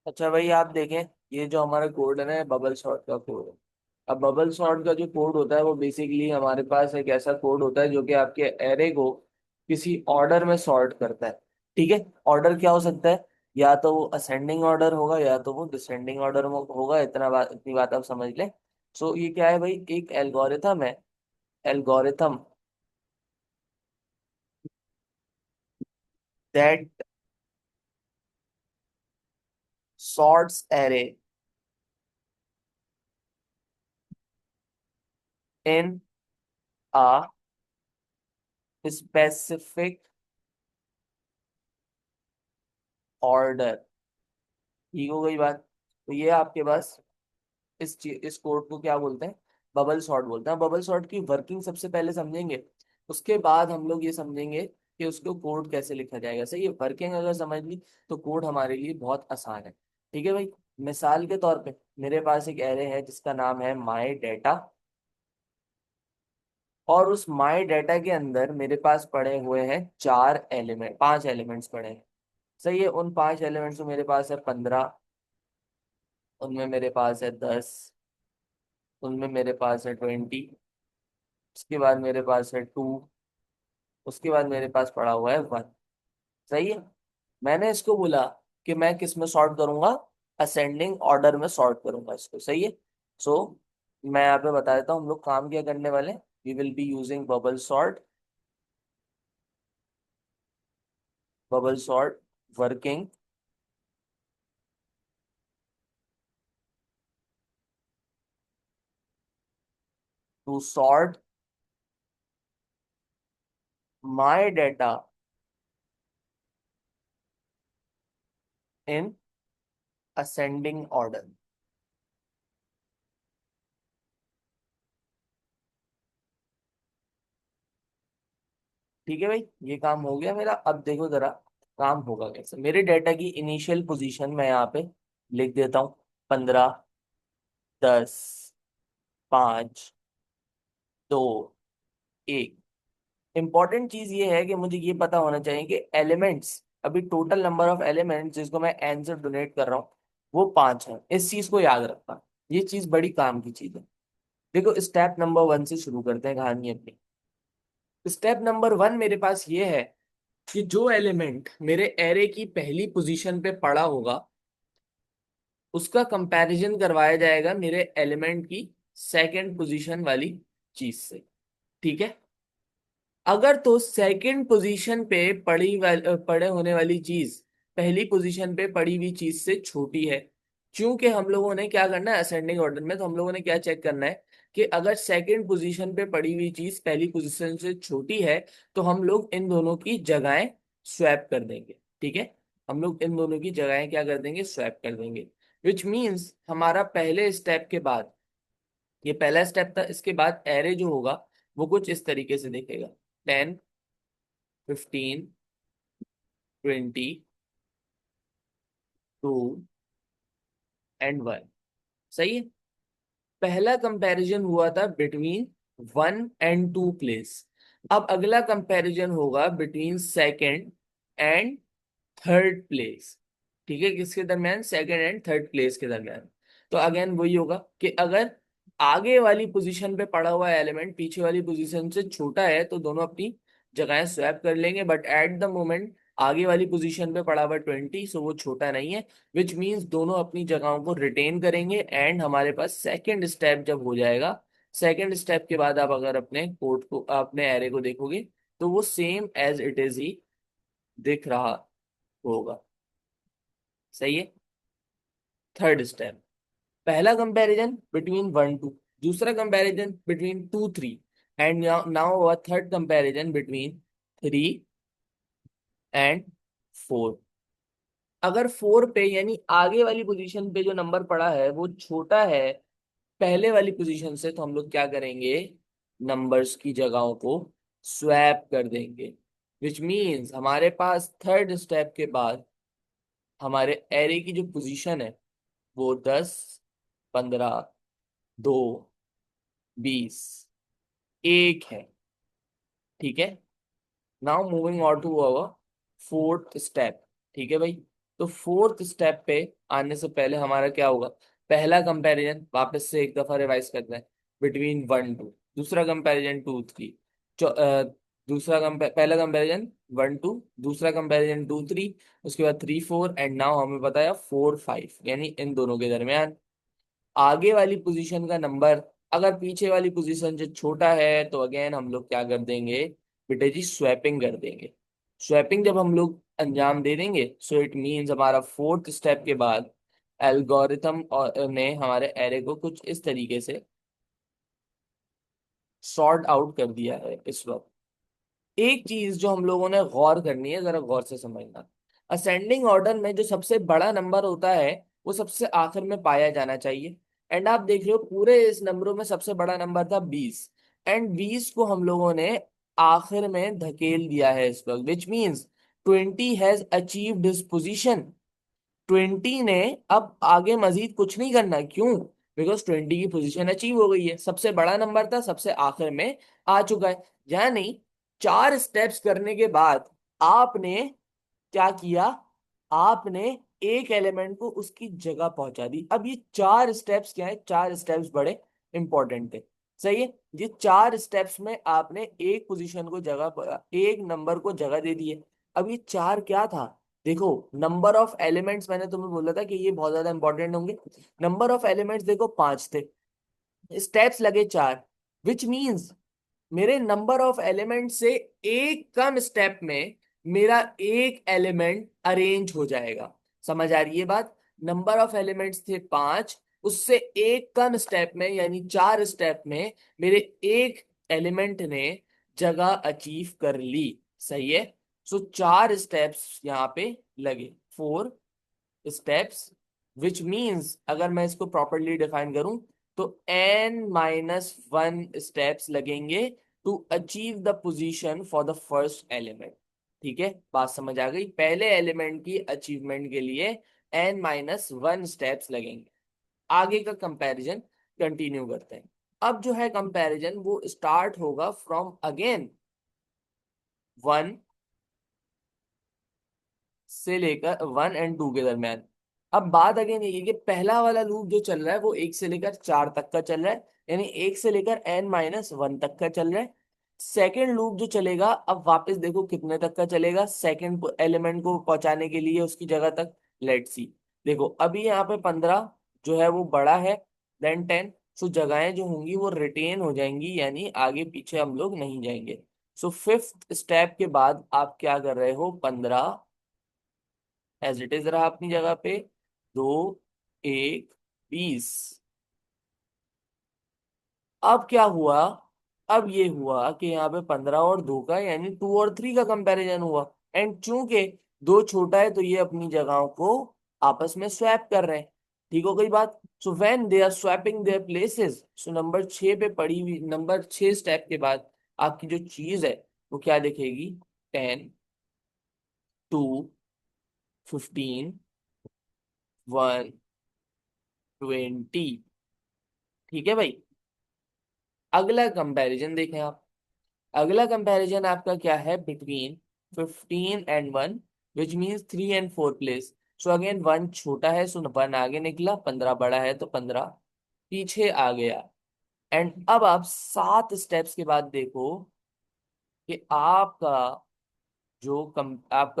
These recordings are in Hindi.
अच्छा भाई आप देखें, ये जो हमारा कोड है ना, बबल सॉर्ट का कोड है। अब बबल सॉर्ट का जो कोड होता है वो बेसिकली हमारे पास एक ऐसा कोड होता है जो कि आपके एरे को किसी ऑर्डर में सॉर्ट करता है। ठीक है, ऑर्डर क्या हो सकता है? या तो वो असेंडिंग ऑर्डर होगा या तो वो डिसेंडिंग ऑर्डर होगा। इतनी बात आप समझ लें। सो ये क्या है भाई, एक एल्गोरिथम है। Algorithm that sorts array in a specific order. ठीक हो गई बात? तो ये आपके पास इस कोड को क्या बोलते हैं? बबल सॉर्ट बोलते हैं। बबल सॉर्ट की वर्किंग सबसे पहले समझेंगे, उसके बाद हम लोग ये समझेंगे कि उसको कोड कैसे लिखा जाएगा। सही है, वर्किंग अगर समझ ली तो कोड हमारे लिए बहुत आसान है। ठीक है भाई, मिसाल के तौर पे मेरे पास एक एरे है जिसका नाम है माई डेटा, और उस माई डेटा के अंदर मेरे पास पड़े हुए हैं 5 एलिमेंट्स पड़े हैं। सही है, उन 5 एलिमेंट्स में मेरे पास है 15, उनमें मेरे पास है 10, उनमें मेरे पास है 20, उसके बाद मेरे पास है 2, उसके बाद मेरे पास पड़ा हुआ है 1। सही है, मैंने इसको बोला कि मैं किस में सॉर्ट करूंगा, असेंडिंग ऑर्डर में सॉर्ट करूंगा इसको। सही है। सो मैं यहाँ पे बता देता हूँ हम लोग काम क्या करने वाले हैं। We will be using bubble sort working to sort my data in ascending order. ठीक है भाई, ये काम हो गया मेरा। अब देखो जरा काम होगा कैसे। मेरे डेटा की इनिशियल पोजीशन मैं यहाँ पे लिख देता हूँ, 15, 10, 5, 2, 1। इंपॉर्टेंट चीज ये है कि मुझे ये पता होना चाहिए कि एलिमेंट्स, अभी टोटल नंबर ऑफ एलिमेंट्स जिसको मैं एन से डोनेट कर रहा हूँ वो 5 है। इस चीज को याद रखना, ये चीज बड़ी काम की चीज है। देखो, स्टेप नंबर 1 से शुरू करते हैं कहानी अपनी। स्टेप नंबर 1 मेरे पास ये है कि जो एलिमेंट मेरे एरे की पहली पोजीशन पे पड़ा होगा उसका कंपैरिजन करवाया जाएगा मेरे एलिमेंट की सेकंड पोजीशन वाली चीज से। ठीक है, अगर तो सेकंड पोजीशन पे पड़े होने वाली चीज पहली पोजीशन पे पड़ी हुई चीज से छोटी है। क्योंकि हम लोगों ने क्या करना है असेंडिंग ऑर्डर में, तो हम लोगों ने क्या चेक करना है कि अगर सेकंड पोजीशन पे पड़ी हुई चीज पहली पोजीशन से छोटी है तो हम लोग इन दोनों की जगहें स्वैप कर देंगे। ठीक है, हम लोग इन दोनों की जगहें क्या कर देंगे, स्वैप कर देंगे। विच मीन्स हमारा पहले स्टेप के बाद, ये पहला स्टेप था, इसके बाद एरे जो होगा वो कुछ इस तरीके से दिखेगा। 10, 15, 20, 2 एंड 1। सही है, पहला कंपैरिजन हुआ था बिटवीन 1 एंड 2 प्लेस। अब अगला कंपैरिजन होगा between second and third place. ठीक है, किसके दरमियान, सेकंड एंड थर्ड प्लेस के दरमियान। तो अगेन वही होगा कि अगर आगे वाली पोजीशन पे पड़ा हुआ एलिमेंट पीछे वाली पोजीशन से छोटा है तो दोनों अपनी जगहें स्वैप कर लेंगे। बट एट द मोमेंट आगे वाली पोजीशन पे पड़ा हुआ 20, सो वो छोटा नहीं है। विच मीन्स दोनों अपनी जगहों को रिटेन करेंगे। एंड हमारे पास सेकेंड स्टेप जब हो जाएगा, सेकेंड स्टेप के बाद आप अगर अपने कोड को, अपने एरे को देखोगे तो वो सेम एज इट इज ही दिख रहा होगा। सही है, थर्ड स्टेप, पहला कंपैरिजन बिटवीन 1 2, दूसरा comparison between 2 3, and now third comparison between 3 and 4। अगर 4 पे यानी आगे वाली पोजीशन पे जो नंबर पड़ा है वो छोटा है पहले वाली पोजीशन से, तो हम लोग क्या करेंगे, नंबर्स की जगहों को स्वैप कर देंगे। विच मीन्स हमारे पास थर्ड स्टेप के बाद हमारे एरे की जो पोजीशन है वो 10, 15, 2, 20, 1 है। ठीक है, now moving on to our fourth step. ठीक है भाई, तो फोर्थ स्टेप पे आने से पहले हमारा क्या होगा, पहला कंपैरिजन वापस से एक दफा रिवाइज करना है, बिटवीन 1 2। दूसरा कंपैरिजन 2 3। पहला कंपैरिजन 1 2, दूसरा कंपैरिजन 2 3, उसके बाद 3 4, एंड नाउ हमें बताया 4 5, यानी इन दोनों के दरमियान आगे वाली पोजीशन का नंबर अगर पीछे वाली पोजीशन से छोटा है तो अगेन हम लोग क्या कर देंगे बेटे जी, स्वैपिंग कर देंगे। स्वैपिंग जब हम लोग अंजाम दे देंगे, सो इट मीन्स हमारा फोर्थ स्टेप के बाद एल्गोरिथम और ने हमारे एरे को कुछ इस तरीके से सॉर्ट आउट कर दिया है इस वक्त। एक चीज जो हम लोगों ने गौर करनी है, जरा गौर से समझना, असेंडिंग ऑर्डर में जो सबसे बड़ा नंबर होता है वो सबसे आखिर में पाया जाना चाहिए। एंड आप देख रहे हो पूरे इस नंबरों में सबसे बड़ा नंबर था 20, एंड 20 को हम लोगों ने आखिर में धकेल दिया है इस वक्त, which means 20 has achieved his position. 20 ने अब आगे मजीद कुछ नहीं करना, क्यों? बिकॉज 20 की पोजीशन अचीव हो गई है, सबसे बड़ा नंबर था, सबसे आखिर में आ चुका है। यानी 4 स्टेप्स करने के बाद आपने क्या किया, आपने एक एलिमेंट को उसकी जगह पहुंचा दी। अब ये 4 स्टेप्स क्या है, 4 स्टेप्स बड़े इंपॉर्टेंट थे, सही है। ये 4 स्टेप्स में आपने एक पोजीशन को जगह, एक नंबर को जगह दे दी है। अब ये चार क्या था, देखो नंबर ऑफ एलिमेंट्स, मैंने तुम्हें बोला था कि ये बहुत ज्यादा इंपॉर्टेंट होंगे। नंबर ऑफ एलिमेंट्स देखो 5 थे, स्टेप्स लगे 4, विच मीन्स मेरे नंबर ऑफ एलिमेंट से एक कम स्टेप में मेरा एक एलिमेंट अरेंज हो जाएगा। समझ आ रही है बात? नंबर ऑफ एलिमेंट्स थे 5, उससे एक कम स्टेप में यानी 4 स्टेप में मेरे एक एलिमेंट ने जगह अचीव कर ली, सही है। सो 4 स्टेप्स यहाँ पे लगे, 4 स्टेप्स, विच मीन्स अगर मैं इसको प्रॉपरली डिफाइन करूं तो n-1 स्टेप्स लगेंगे to achieve the position for the first element. ठीक है, बात समझ आ गई? पहले एलिमेंट की अचीवमेंट के लिए n-1 स्टेप्स लगेंगे। आगे का कंपैरिजन कंटिन्यू करते हैं। अब जो है कंपैरिजन वो स्टार्ट होगा फ्रॉम अगेन 1 से लेकर 1 और 2 के दरमियान। अब बात अगेन ये है कि पहला वाला लूप जो चल रहा है वो 1 से लेकर 4 तक का चल रहा है, यानी 1 से लेकर n-1 तक का चल रहा है। सेकेंड लूप जो चलेगा, अब वापस देखो कितने तक का चलेगा सेकेंड एलिमेंट को पहुंचाने के लिए उसकी जगह तक। लेट्स सी, देखो अभी यहाँ पे 15 जो है वो बड़ा है देन 10, सो जगहें जो होंगी वो रिटेन हो जाएंगी, यानी आगे पीछे हम लोग नहीं जाएंगे। सो फिफ्थ स्टेप के बाद आप क्या कर रहे हो, 15 एज इट इज रहा अपनी जगह पे, 2 1 20। अब क्या हुआ, अब ये हुआ कि यहाँ पे 15 और 2 का यानी 2 और 3 का कंपैरिजन हुआ, एंड चूंकि 2 छोटा है तो ये अपनी जगहों को आपस में स्वैप कर रहे हैं। ठीक हो गई बात? So when they are swapping their places, so number 6 पे पड़ी हुई, नंबर 6 स्टेप के बाद आपकी जो चीज है वो क्या दिखेगी, 10 2 15 1 20। ठीक है भाई, अगला कंपैरिजन देखें आप। अगला कंपैरिजन आपका क्या है, between 15 and 1, which means 3 and 4 place. So again 1 छोटा है, सो 1 आगे निकला, 15 बड़ा है तो 15 पीछे आ गया। एंड अब आप 7 स्टेप्स के बाद देखो कि आपका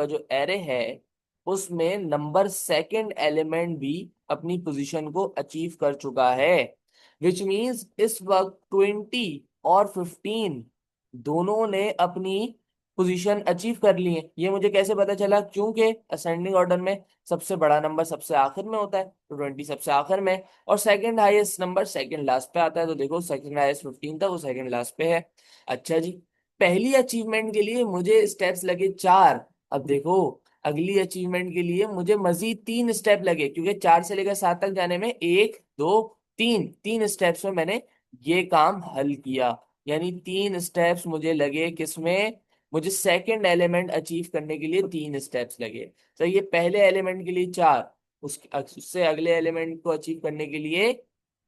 जो एरे है उसमें नंबर सेकंड एलिमेंट भी अपनी पोजीशन को अचीव कर चुका है, विच मींस इस वक्त 20 और 15 दोनों ने अपनी पोजीशन अचीव कर ली है। ये मुझे कैसे पता चला, क्योंकि असेंडिंग ऑर्डर में सबसे बड़ा नंबर सबसे आखिर में होता है, तो 20 सबसे आखिर में है, और second highest number second last पे आता है, तो देखो सेकंड हाईएस्ट 15 था, वो सेकंड लास्ट पे है। अच्छा जी, पहली अचीवमेंट के लिए मुझे स्टेप्स लगे 4। अब देखो अगली अचीवमेंट के लिए मुझे मजीद 3 स्टेप लगे, क्योंकि 4 से लेकर 7 तक जाने में 1 2 3 तीन स्टेप्स में मैंने ये काम हल किया। यानी 3 स्टेप्स मुझे लगे किसमें, मुझे सेकंड एलिमेंट अचीव करने के लिए 3 स्टेप्स लगे। तो ये पहले एलिमेंट के लिए 4, उससे अगले एलिमेंट को अचीव करने के लिए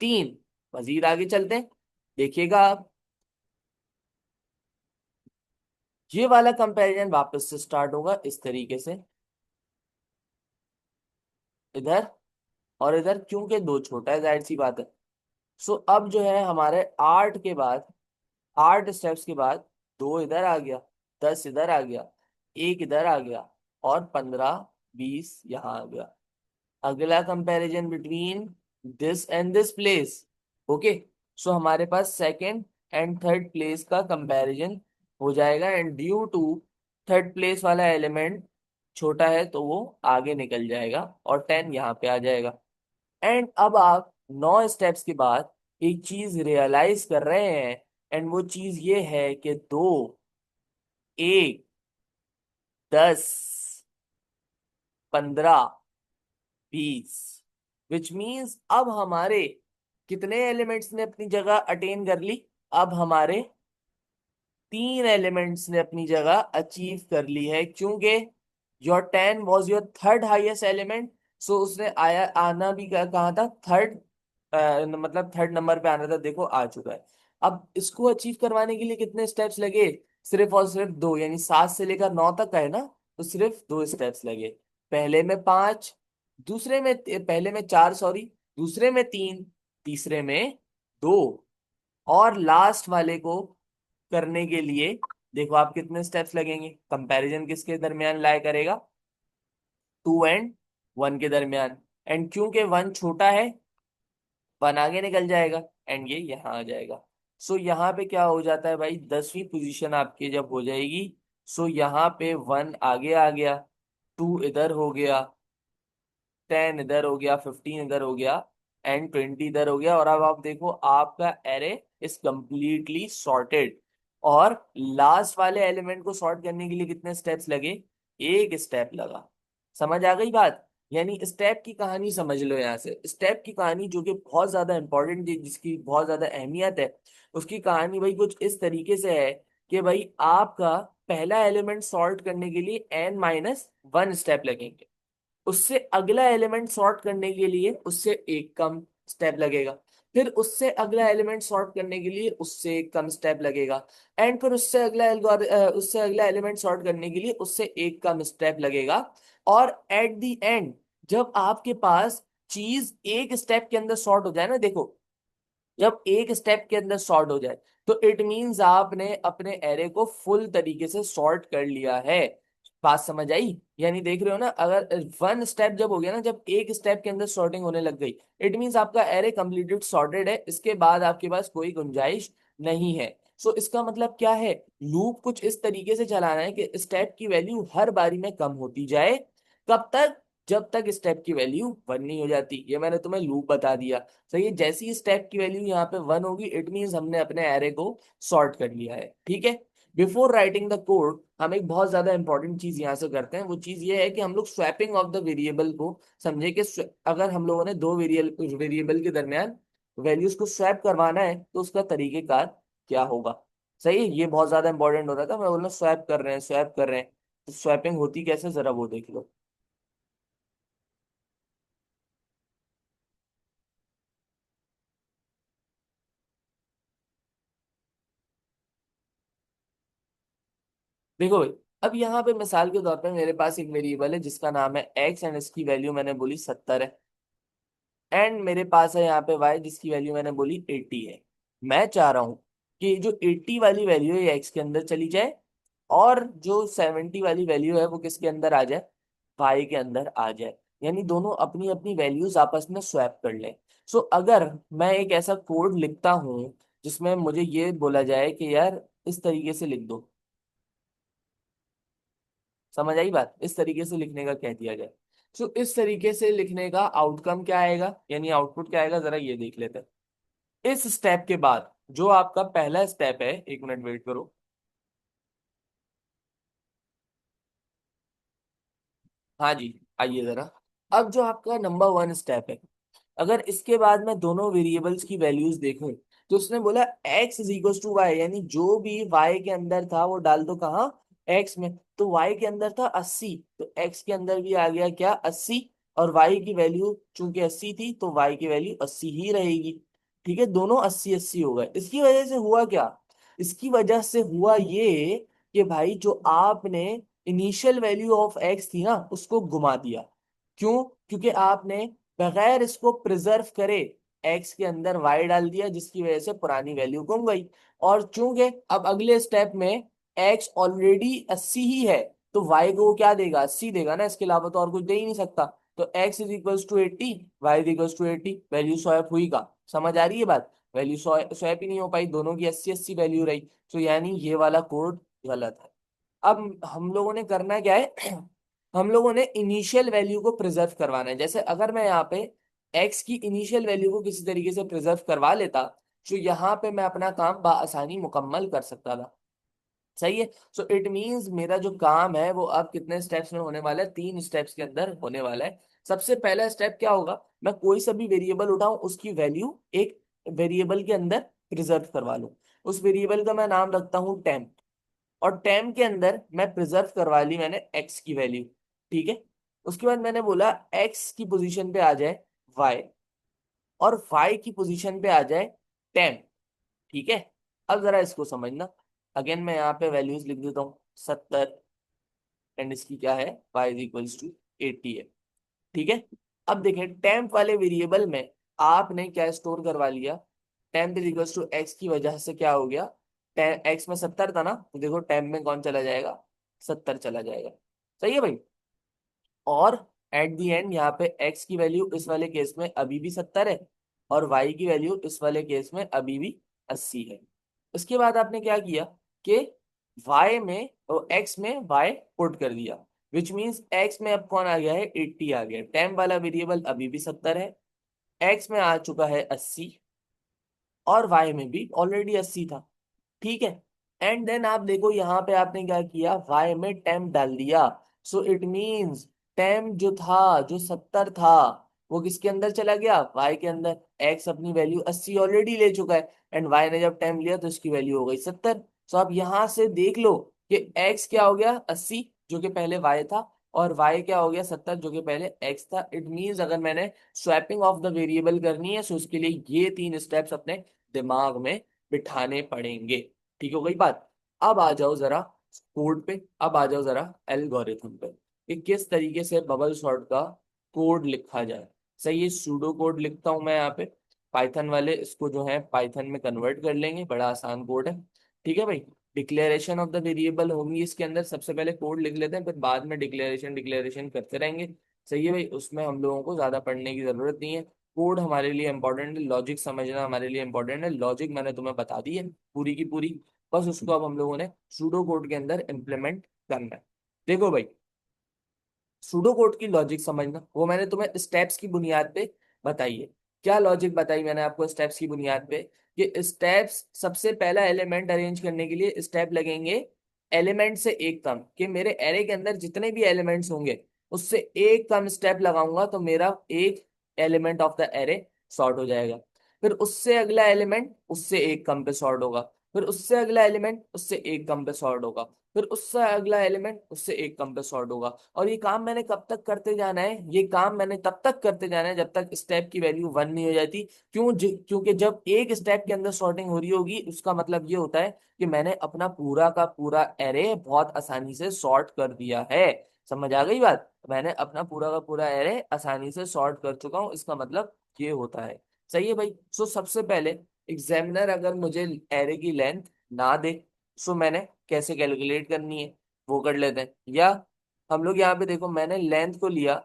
3। मजीद आगे चलते हैं, देखिएगा आप। ये वाला कंपैरिजन वापस से स्टार्ट होगा इस तरीके से। इधर और इधर, क्योंकि दो छोटा है, जाहिर सी बात है। सो अब जो है हमारे 8 के बाद, 8 स्टेप्स के बाद, 2 इधर आ गया, 10 इधर आ गया, 1 इधर आ गया, और 15 20 यहाँ आ गया। अगला comparison between this and this place. Okay, so हमारे पास सेकंड एंड थर्ड प्लेस का कंपैरिजन हो जाएगा, and due to third place वाला एलिमेंट छोटा है तो वो आगे निकल जाएगा और 10 यहाँ पे आ जाएगा। एंड अब आप 9 स्टेप्स के बाद एक चीज रियलाइज कर रहे हैं, एंड वो चीज ये है कि 1 10 15 20, विच मीन्स अब हमारे कितने एलिमेंट्स ने अपनी जगह अटेन कर ली? अब हमारे 3 एलिमेंट्स ने अपनी जगह अचीव कर ली है, क्योंकि your 10 was your third highest element. So उसने आया, आना भी कहा था थर्ड, मतलब थर्ड नंबर पे आना था, देखो आ चुका है। अब इसको अचीव करवाने के लिए कितने स्टेप्स लगे? सिर्फ और सिर्फ दो, यानी 7 से लेकर 9 तक का है ना, तो सिर्फ 2 स्टेप्स लगे। पहले में 5, दूसरे में पहले में 4 सॉरी, दूसरे में 3, तीसरे में 2, और लास्ट वाले को करने के लिए देखो आप कितने स्टेप्स लगेंगे। कंपैरिजन किसके दरमियान लाया करेगा? 2 एंड 1 के दरमियान। एंड क्योंकि 1 छोटा है, 1 आगे निकल जाएगा, एंड ये यहाँ आ जाएगा। सो यहाँ पे क्या हो जाता है भाई, 10वीं पोजीशन आपकी जब हो जाएगी, सो यहाँ पे 1 आगे आ गया, 2 इधर हो गया, 10 इधर हो गया, 15 इधर हो गया, एंड 20 इधर हो गया। और अब आप देखो आपका एरे इज कंप्लीटली सॉर्टेड। और लास्ट वाले एलिमेंट को सॉर्ट करने के लिए कितने स्टेप्स लगे? 1 स्टेप लगा। समझ आ गई बात? यानी स्टेप की कहानी समझ लो, यहाँ से स्टेप की कहानी जो कि बहुत ज्यादा इंपॉर्टेंट है, जिसकी बहुत ज्यादा अहमियत है, उसकी कहानी भाई कुछ इस तरीके से है कि भाई आपका पहला एलिमेंट सॉर्ट करने के लिए n-1 स्टेप लगेंगे, उससे अगला एलिमेंट सॉर्ट करने के लिए उससे एक कम स्टेप लगेगा, फिर उससे अगला एलिमेंट सॉर्ट करने के लिए उससे एक कम स्टेप लगेगा, एंड फिर उससे अगला एलिमेंट सॉर्ट करने के लिए उससे एक कम स्टेप लगेगा। और एट द एंड जब आपके पास चीज एक स्टेप के अंदर सॉर्ट हो जाए ना, देखो जब एक स्टेप के अंदर सॉर्ट हो जाए, तो इट मींस आपने अपने एरे को फुल तरीके से सॉर्ट कर लिया है। बात समझ आई? यानी देख रहे हो ना, अगर 1 स्टेप जब हो गया ना, जब एक स्टेप के अंदर सॉर्टिंग होने लग गई, इट मींस आपका एरे कंप्लीटेड सॉर्टेड है, इसके बाद आपके पास कोई गुंजाइश नहीं है। सो इसका मतलब क्या है? लूप कुछ इस तरीके से चलाना है कि स्टेप की वैल्यू हर बारी में कम होती जाए। कब तक? जब तक स्टेप की वैल्यू 1 नहीं हो जाती। ये मैंने तुम्हें लूप बता दिया। सही है, जैसी ही स्टेप की वैल्यू यहाँ पे 1 होगी, इट मीन्स हमने अपने एरे को सॉर्ट कर लिया है। ठीक है, बिफोर राइटिंग द कोड हम एक बहुत ज्यादा इंपॉर्टेंट चीज यहाँ से करते हैं। वो चीज ये है कि हम लोग स्वैपिंग ऑफ द वेरिएबल को समझे कि अगर हम लोगों ने दो वेरिएबल के दरमियान वैल्यूज को स्वैप करवाना है तो उसका तरीकेकार क्या होगा। सही है, ये बहुत ज्यादा इंपॉर्टेंट होता था। मैं बोल रहा स्वैप कर रहे हैं, स्वैप कर रहे हैं, तो स्वैपिंग होती कैसे, जरा वो देख लो। देखो भाई, अब यहाँ पे मिसाल के तौर पे मेरे पास एक वेरिएबल है जिसका नाम है एक्स, एंड इसकी वैल्यू मैंने बोली 70 है। एंड मेरे पास है यहाँ पे वाई जिसकी वैल्यू मैंने बोली 80 है। मैं चाह रहा हूँ कि जो 80 वाली वैल्यू है एक्स के अंदर चली जाए, और जो 70 वाली वैल्यू है वो किसके अंदर आ जाए? वाई के अंदर आ जाए। यानी दोनों अपनी अपनी वैल्यूज आपस में स्वैप कर लें। सो अगर मैं एक ऐसा कोड लिखता हूँ जिसमें मुझे ये बोला जाए कि यार इस तरीके से लिख दो, समझ आई बात? इस तरीके से लिखने का कह दिया जाए, सो इस तरीके से लिखने का आउटकम क्या आएगा, यानी आउटपुट क्या आएगा, जरा ये देख लेते हैं। इस स्टेप के बाद जो आपका पहला स्टेप है, 1 मिनट वेट करो। हाँ जी, आइए जरा। अब जो आपका नंबर 1 स्टेप है, अगर इसके बाद मैं दोनों वेरिएबल्स की वैल्यूज देखूं, तो उसने बोला x is equal to Y, यानी जो भी y के अंदर था वो डाल दो कहाँ? x में। तो y के अंदर था 80, तो x के अंदर भी आ गया क्या? 80। और y की वैल्यू चूंकि 80 थी तो y की वैल्यू 80 ही रहेगी। ठीक है, दोनों 80 80 हो गए। इसकी वजह से हुआ क्या? इसकी वजह से हुआ ये कि भाई जो आपने इनिशियल वैल्यू ऑफ x थी ना, उसको घुमा दिया। क्यों? क्योंकि आपने बगैर इसको प्रिजर्व करे एक्स के अंदर वाई डाल दिया, जिसकी वजह से पुरानी वैल्यू गुम गई। और चूंकि अब अगले स्टेप में एक्स ऑलरेडी 80 ही है, तो वाई को वो क्या देगा? 80 देगा ना, इसके अलावा तो और कुछ दे ही नहीं सकता। तो X is equals to 80, Y is equals to 80, value swap हुई का? समझ आ रही है बात? वैल्यू स्वैप ही नहीं हो पाई, दोनों की 80-80 वैल्यू रही। तो यानी ये वाला कोड गलत है। अब हम लोगों ने करना क्या है? हम लोगों ने इनिशियल वैल्यू को प्रिजर्व करवाना है। जैसे अगर मैं यहाँ पे एक्स की इनिशियल वैल्यू को किसी तरीके से प्रिजर्व करवा लेता, तो यहाँ पे मैं अपना काम बआसानी मुकम्मल कर सकता था। सही है। सो इट मींस मेरा जो काम है वो अब कितने स्टेप्स में होने वाला है? 3 स्टेप्स के अंदर होने वाला है। सबसे पहला स्टेप क्या होगा? मैं कोई सा भी वेरिएबल उठाऊं, उसकी वैल्यू एक वेरिएबल के अंदर प्रिजर्व करवा लूं। उस वेरिएबल का मैं नाम रखता हूं टेम्प। और टेम्प के अंदर मैं प्रिजर्व करवा ली मैंने एक्स की वैल्यू। ठीक है। उसके बाद मैंने बोला एक्स की पोजीशन पे आ जाए वाई, और वाई की पोजीशन पे आ जाए टेम्प। ठीक है। अब जरा इसको समझना। अगेन मैं यहाँ पे वैल्यूज लिख देता हूँ, 70, एंड इसकी क्या है? वाई इज इक्वल्स टू 80 है। ठीक है। अब देखें टेम्प वाले वेरिएबल में आपने क्या स्टोर करवा लिया? Temp is equals to X की वजह से क्या हो गया? एक्स में 70 था ना, तो देखो टेम्प में कौन चला जाएगा? 70 चला जाएगा। सही है भाई। और एट द एंड यहाँ पे एक्स की वैल्यू इस वाले केस में अभी भी 70 है, और वाई की वैल्यू इस वाले केस में अभी भी 80 है। उसके बाद आपने क्या किया कि वाई में और एक्स में वाई पुट कर दिया, विच मीन्स एक्स में अब कौन आ गया है? 80 आ गया। टेम्प वाला वेरिएबल अभी भी 70 है, एक्स में आ चुका है 80, और वाई में भी ऑलरेडी 80 था। ठीक है। एंड देन आप देखो यहाँ पे आपने क्या किया? वाई में टेम्प डाल दिया। सो इट मीन्स टेम्प जो था, जो 70 था, वो किसके अंदर चला गया? वाई के अंदर। एक्स अपनी वैल्यू 80 ऑलरेडी ले चुका है, एंड वाई ने जब टेम्प लिया तो इसकी वैल्यू हो गई 70। सो आप यहाँ से देख लो कि एक्स क्या हो गया? 80, जो कि पहले वाई था, और वाई क्या हो गया? 70, जो कि पहले एक्स था। इट मीन्स अगर मैंने स्वैपिंग ऑफ द वेरिएबल करनी है, सो उसके लिए ये 3 स्टेप्स अपने दिमाग में बिठाने पड़ेंगे। ठीक हो गई बात? अब आ जाओ जरा कोड पे, अब आ जाओ जरा एल्गोरिथम पे, कि किस तरीके से बबल सॉर्ट का कोड लिखा जाए। सही है। सूडो कोड लिखता हूं मैं यहाँ पे। पाइथन वाले इसको जो है पाइथन में कन्वर्ट कर लेंगे, बड़ा आसान कोड है। ठीक है भाई। डिक्लेरेशन ऑफ द वेरिएबल होंगी इसके अंदर, सबसे पहले कोड लिख लेते हैं, फिर बाद में डिक्लेरेशन डिक्लेरेशन करते रहेंगे। सही है भाई। उसमें हम लोगों को ज्यादा पढ़ने की जरूरत नहीं है। कोड हमारे लिए इंपॉर्टेंट है, लॉजिक समझना हमारे लिए इंपॉर्टेंट है। लॉजिक मैंने तुम्हें बता दी है पूरी की पूरी, बस उसको अब हम लोगों ने सूडो कोड के अंदर इम्प्लीमेंट करना है। देखो भाई, सूडो कोड की लॉजिक समझना वो मैंने तुम्हें स्टेप्स की बुनियाद पे बताई है। क्या लॉजिक बताई मैंने आपको स्टेप्स की बुनियाद पे? कि स्टेप्स, सबसे पहला एलिमेंट अरेंज करने के लिए स्टेप लगेंगे एलिमेंट से एक कम, कि मेरे एरे के अंदर जितने भी एलिमेंट्स होंगे उससे एक कम स्टेप लगाऊंगा तो मेरा एक element of the array sort हो जाएगा। फिर उससे अगला एलिमेंट उससे एक कम पे सॉर्ट होगा, फिर उससे अगला एलिमेंट उससे एक कम पे सॉर्ट होगा, फिर उससे अगला एलिमेंट उससे एक कम पे सॉर्ट होगा। और ये काम मैंने कब तक करते जाना है? ये काम मैंने तब तक करते जाना है जब तक स्टेप की वैल्यू 1 नहीं हो जाती। क्योंकि जब एक स्टेप के अंदर सॉर्टिंग हो रही होगी, उसका मतलब ये होता है कि मैंने अपना पूरा का पूरा एरे बहुत आसानी से सॉर्ट कर दिया है। समझ आ गई बात? मैंने अपना पूरा का पूरा एरे आसानी से सॉर्ट कर चुका हूँ, इसका मतलब ये होता है। सही है भाई। सो सबसे पहले एग्जामिनर अगर मुझे एरे की लेंथ ना दे, सो मैंने कैसे कैलकुलेट करनी है वो कर लेते हैं। या हम लोग यहाँ पे देखो, मैंने लेंथ को लिया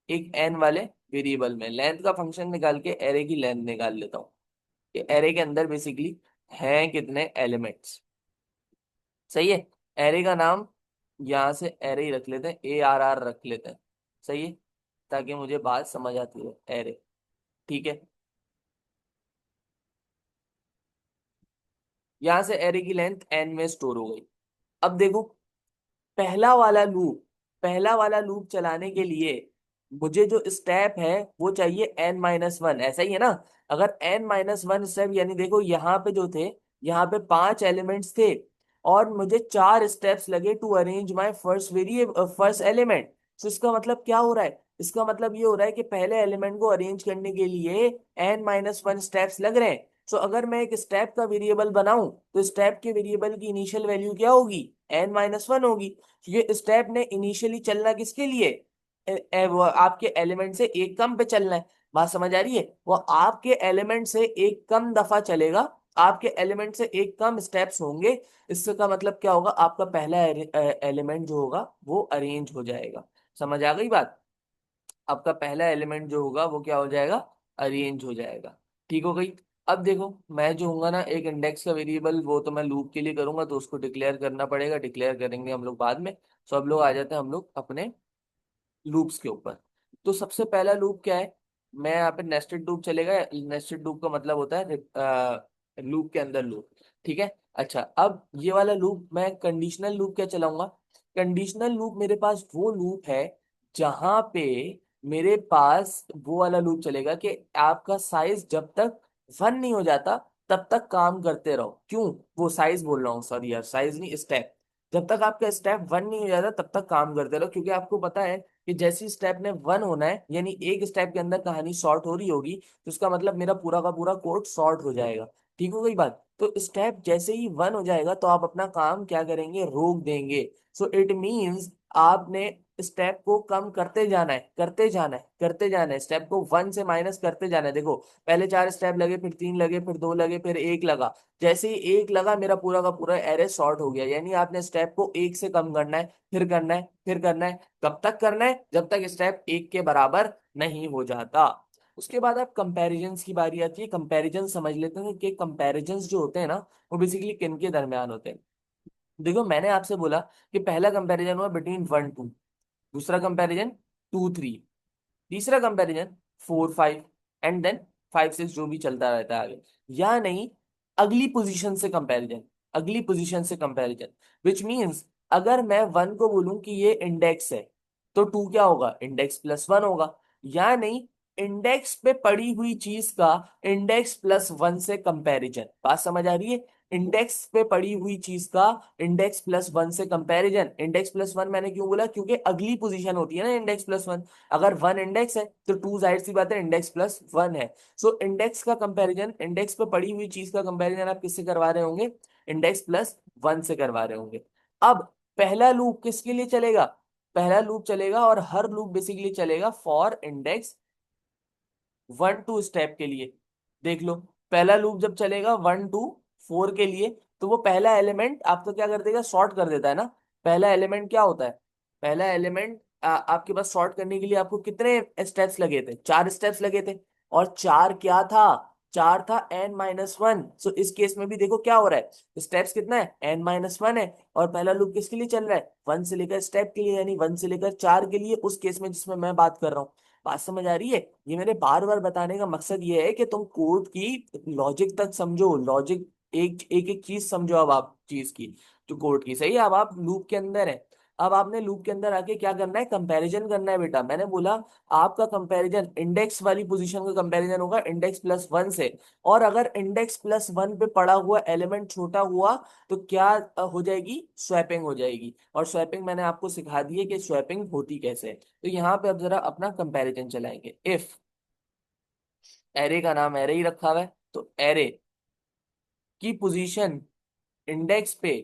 एक एन वाले वेरिएबल में, लेंथ का फंक्शन निकाल के एरे की लेंथ निकाल लेता हूँ कि एरे के अंदर बेसिकली हैं कितने एलिमेंट्स। सही है। एरे का नाम यहाँ से एरे ही रख लेते हैं, ARR रख लेते हैं। सही है, ताकि मुझे बात समझ आती है। एरे, ठीक है। यहाँ से एरे की लेंथ एन में स्टोर हो गई। अब देखो, पहला वाला लूप, पहला वाला लूप चलाने के लिए मुझे जो स्टेप है वो चाहिए n-1, ऐसा ही है ना? अगर n-1 स्टेप, यानी देखो यहाँ पे जो थे, यहाँ पे 5 एलिमेंट्स थे, और मुझे 4 स्टेप्स लगे to arrange my first variable, first element. तो इसका मतलब क्या हो रहा है? इसका मतलब ये हो रहा है कि पहले एलिमेंट को अरेंज करने के लिए n-1 स्टेप्स लग रहे हैं। सो अगर मैं एक स्टेप का वेरिएबल बनाऊं, तो स्टेप के वेरिएबल की इनिशियल वैल्यू क्या होगी? n-1 होगी। क्योंकि स्टेप ने इनिशियली चलना किसके लिए? वो आपके एलिमेंट से एक कम पे चलना है। बात समझ आ रही है? वो आपके एलिमेंट से एक कम दफा चलेगा, आपके एलिमेंट से एक कम स्टेप्स होंगे। इससे का मतलब क्या होगा, आपका पहला एलिमेंट जो होगा वो अरेंज हो जाएगा। समझ आ गई बात? आपका पहला एलिमेंट जो होगा वो क्या हो जाएगा, अरेंज हो जाएगा। ठीक हो गई? अब देखो, मैं जो होगा ना एक इंडेक्स का वेरिएबल, वो तो मैं लूप के लिए करूंगा, तो उसको डिक्लेयर करना पड़ेगा, डिक्लेयर करेंगे हम लोग बाद में। सब लोग आ जाते हैं हम लोग अपने लूप्स के ऊपर। तो सबसे पहला लूप क्या है, मैं यहाँ पे नेस्टेड लूप चलेगा। नेस्टेड लूप का मतलब होता है लूप के अंदर लूप। ठीक है। अच्छा, अब ये वाला लूप मैं कंडीशनल लूप क्या चलाऊंगा? कंडीशनल लूप मेरे पास वो लूप है जहां पे मेरे पास वो वाला लूप चलेगा कि आपका साइज जब तक 1 नहीं हो जाता तब तक काम करते रहो। क्यों? वो साइज बोल रहा हूँ, सॉरी यार, साइज नहीं, स्टेप। जब तक आपका स्टेप 1 नहीं हो जाता तब तक काम करते रहो, क्योंकि आपको पता है कि जैसे स्टेप ने 1 होना है, यानी एक स्टेप के अंदर कहानी शॉर्ट हो रही होगी, तो उसका मतलब मेरा पूरा का पूरा कोड शॉर्ट हो जाएगा। ठीक हो गई बात? तो स्टेप जैसे ही 1 हो जाएगा तो आप अपना काम क्या करेंगे, रोक देंगे। सो इट मीन्स आपने स्टेप को कम करते जाना है, करते जाना है, करते जाना है, स्टेप को 1 से माइनस करते जाना है। देखो, पहले 4 स्टेप लगे, फिर 3 लगे, फिर 2 लगे, फिर 1 लगा। जैसे ही 1 लगा, मेरा पूरा का पूरा एरे शॉर्ट हो गया, यानी आपने स्टेप को 1 से कम करना है, फिर करना है, फिर करना है। कब तक करना है? जब तक स्टेप 1 के बराबर नहीं हो जाता। उसके बाद अब कंपैरिजंस की बारी आती है। कंपैरिजन समझ लेते हैं कि कंपैरिजंस जो होते हैं ना, वो बेसिकली किन के दरमियान होते हैं। देखो, मैंने आपसे बोला कि पहला कंपैरिजन हुआ बिटवीन 1 2, दूसरा कंपैरिजन 2 3, तीसरा कंपैरिजन 4 5, एंड देन 5 6, जो भी चलता रहता है आगे। या नहीं, अगली पोजीशन से कंपैरिजन, अगली पोजीशन से कंपैरिजन, विच मींस अगर मैं 1 को बोलूं कि ये इंडेक्स है, तो 2 क्या होगा, इंडेक्स प्लस 1 होगा। या नहीं, इंडेक्स पे पड़ी हुई चीज का इंडेक्स प्लस 1 से कंपैरिजन। बात समझ आ रही है? इंडेक्स पे पड़ी हुई चीज का इंडेक्स प्लस 1 से कंपैरिजन। इंडेक्स प्लस 1 मैंने क्यों बोला? क्योंकि अगली पोजीशन होती है ना इंडेक्स प्लस 1। अगर 1 इंडेक्स है तो 2 जाहिर सी बात है इंडेक्स प्लस 1 है। सो इंडेक्स का कंपैरिजन, इंडेक्स पे पड़ी हुई चीज का कंपैरिजन आप किससे करवा रहे होंगे? इंडेक्स प्लस 1 से करवा रहे होंगे। अब पहला लूप किसके लिए चलेगा? पहला लूप चलेगा, और हर लूप बेसिकली चलेगा फॉर इंडेक्स 1 2 स्टेप के लिए। देख लो, पहला लूप जब चलेगा 1 2 4 के लिए, तो वो पहला एलिमेंट आपको क्या कर देगा, शॉर्ट कर देता है ना। पहला एलिमेंट क्या होता है? पहला एलिमेंट आपके पास शॉर्ट करने के लिए आपको कितने स्टेप्स लगे थे? 4 स्टेप्स लगे थे। और 4 क्या था? 4 था n-1। सो इस केस में भी देखो क्या हो रहा है, स्टेप्स कितना है, n-1 है। और पहला लूप किसके लिए चल रहा है? 1 से लेकर स्टेप के लिए, यानी 1 से लेकर 4 के लिए, उस केस में जिसमें मैं बात कर रहा हूँ। बात समझ आ रही है? ये मेरे बार बार बताने का मकसद ये है कि तुम कोड की लॉजिक तक समझो, लॉजिक एक एक एक चीज समझो। अब आप चीज की जो कोड की, सही है। अब आप लूप के अंदर है। अब आपने लूप के अंदर आके क्या करना है, कंपैरिजन करना है बेटा। मैंने बोला आपका कंपैरिजन इंडेक्स वाली पोजीशन का कंपैरिजन होगा इंडेक्स प्लस 1 से। और अगर इंडेक्स प्लस 1 पे पड़ा हुआ एलिमेंट छोटा हुआ तो क्या हो जाएगी, स्वैपिंग हो जाएगी। और स्वैपिंग मैंने आपको सिखा दी है कि स्वैपिंग होती कैसे है। तो यहाँ पे अब जरा अपना कंपैरिजन चलाएंगे। इफ एरे का नाम एरे ही रखा हुआ है, तो एरे की पोजीशन इंडेक्स पे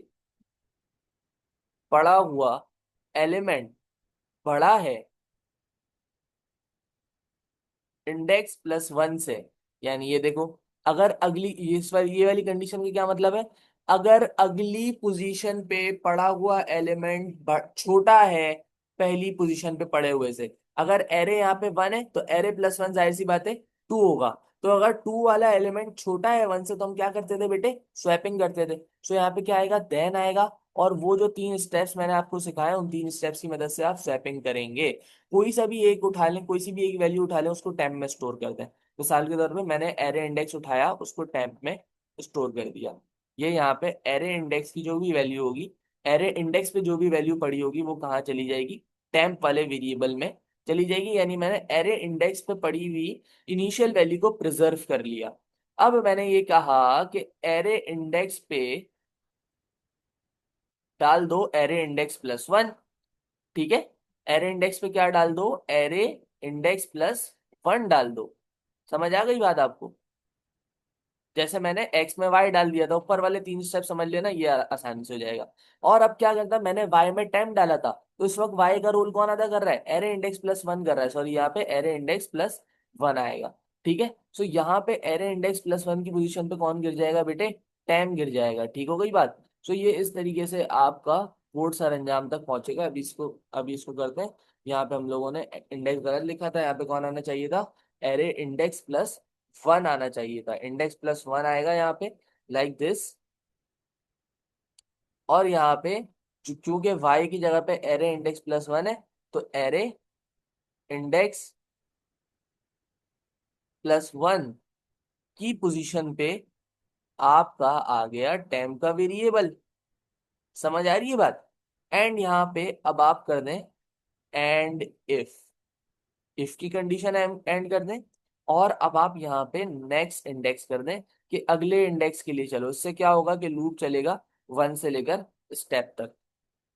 पड़ा हुआ एलिमेंट बड़ा है इंडेक्स प्लस 1 से। यानी ये देखो, अगर अगली ये वाली कंडीशन की क्या मतलब है, अगर अगली पोजीशन पे पड़ा हुआ एलिमेंट छोटा है पहली पोजीशन पे पड़े हुए से। अगर एरे यहाँ पे 1 है तो एरे प्लस 1 जाहिर सी बात है 2 होगा। तो अगर 2 वाला एलिमेंट छोटा है 1 से, तो हम क्या करते थे बेटे, स्वैपिंग करते थे। सो यहाँ पे क्या आएगा, देन आएगा। और वो जो 3 स्टेप्स मैंने आपको सिखाया, उन 3 स्टेप्स की मदद से आप स्वैपिंग करेंगे। कोई सा भी एक उठा लें, कोई सी भी एक वैल्यू उठा लें, उसको टेम्प में स्टोर कर दें। मिसाल के तौर पे मैंने एरे इंडेक्स उठाया, उसको टेम्प में स्टोर कर दिया। ये यहाँ पे एरे इंडेक्स की जो भी वैल्यू होगी, एरे इंडेक्स पे जो भी वैल्यू पड़ी होगी, वो कहाँ चली जाएगी, टेम्प वाले वेरिएबल में चली जाएगी। यानी मैंने एरे इंडेक्स पे पड़ी हुई इनिशियल वैल्यू को प्रिजर्व कर लिया। अब मैंने ये कहा कि एरे इंडेक्स पे डाल दो एरे इंडेक्स प्लस 1। ठीक है। एरे इंडेक्स पे क्या डाल दो, एरे इंडेक्स प्लस 1 डाल दो। समझ आ गई बात आपको? जैसे मैंने एक्स में वाई डाल दिया था, ऊपर वाले 3 स्टेप समझ लेना, ये आसानी से हो जाएगा। और अब क्या करता, मैंने वाई में टेम्प डाला था, तो इस वक्त वाई का रोल कौन अदा कर रहा है, एरे इंडेक्स प्लस वन कर रहा है, सॉरी यहाँ पे एरे इंडेक्स प्लस वन आएगा। ठीक है, सो यहाँ पे एरे इंडेक्स प्लस वन की पोजीशन पे कौन गिर जाएगा बेटे, टेम गिर जाएगा। ठीक हो गई बात। सो ये इस तरीके से आपका कोड सरंजाम तक पहुंचेगा। अभी इसको करते हैं। यहाँ पे हम लोगों ने इंडेक्स गलत लिखा था, यहाँ पे कौन आना चाहिए था, एरे इंडेक्स प्लस वन आना चाहिए था। इंडेक्स प्लस वन आएगा यहाँ पे, लाइक दिस। और यहाँ पे चूंकि वाई की जगह पे एरे इंडेक्स प्लस वन है, तो एरे इंडेक्स प्लस वन की पोजीशन पे आपका आ गया टेम्प का वेरिएबल। समझ आ रही है बात। एंड यहाँ पे अब आप कर दें एंड इफ की कंडीशन एंड कर दें। और अब आप यहाँ पे नेक्स्ट इंडेक्स कर दें कि अगले इंडेक्स के लिए चलो। इससे क्या होगा कि लूप चलेगा वन से लेकर स्टेप तक।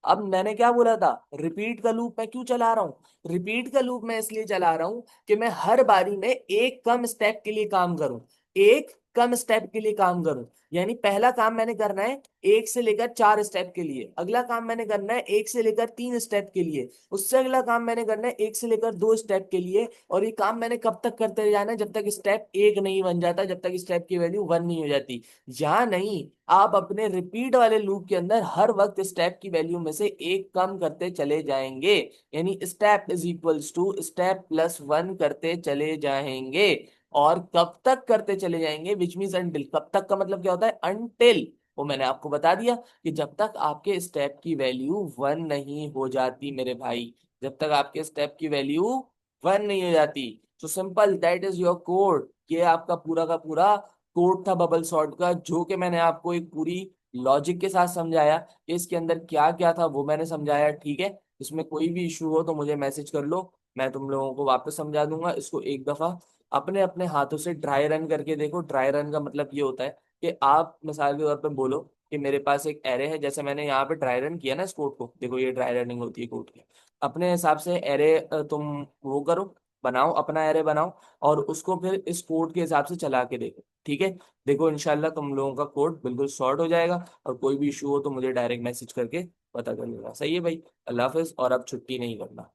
अब मैंने क्या बोला था, रिपीट का लूप मैं क्यों चला रहा हूँ, रिपीट का लूप मैं इसलिए चला रहा हूँ कि मैं हर बारी में एक कम स्टेप के लिए काम करूं, एक कम स्टेप के लिए काम करूं। यानी पहला काम मैंने करना है 1 से लेकर 4 स्टेप के लिए, अगला काम मैंने करना है 1 से लेकर 3 स्टेप के लिए, उससे अगला काम मैंने करना है 1 से लेकर 2 स्टेप के लिए। और ये काम मैंने कब तक करते जाना है, जब तक स्टेप एक नहीं बन जाता, जब तक स्टेप की वैल्यू वन नहीं हो जाती। या नहीं, आप अपने रिपीट वाले लूप के अंदर हर वक्त स्टेप की वैल्यू में से एक कम करते चले जाएंगे। यानी step is equals to step plus one करते चले जाएंगे। और कब तक करते चले जाएंगे, विच मीन्स अनटिल। कब तक का मतलब क्या होता है, अनटिल। वो मैंने आपको बता दिया कि जब तक आपके स्टेप की वैल्यू वन नहीं हो जाती मेरे भाई, जब तक आपके स्टेप की वैल्यू वन नहीं हो जाती। तो simple, that is your code. ये आपका पूरा का पूरा कोड था बबल सॉर्ट का, जो कि मैंने आपको एक पूरी लॉजिक के साथ समझाया कि इसके अंदर क्या क्या था, वो मैंने समझाया। ठीक है, इसमें कोई भी इशू हो तो मुझे मैसेज कर लो, मैं तुम लोगों को वापस समझा दूंगा। इसको एक दफा अपने अपने हाथों से ड्राई रन करके देखो। ड्राई रन का मतलब ये होता है कि आप मिसाल के तौर पे बोलो कि मेरे पास एक एरे है, जैसे मैंने यहाँ पे ड्राई रन किया ना इस कोड को, देखो ये ड्राई रनिंग होती है कोड की। अपने हिसाब से एरे तुम वो करो, बनाओ अपना एरे बनाओ, और उसको फिर इस कोड के हिसाब से चला के देखो। ठीक है, देखो इंशाल्लाह तुम लोगों का कोड बिल्कुल सॉर्ट हो जाएगा। और कोई भी इशू हो तो मुझे डायरेक्ट मैसेज करके पता कर लेना। सही है भाई, अल्लाह हाफिज। और अब छुट्टी नहीं करना।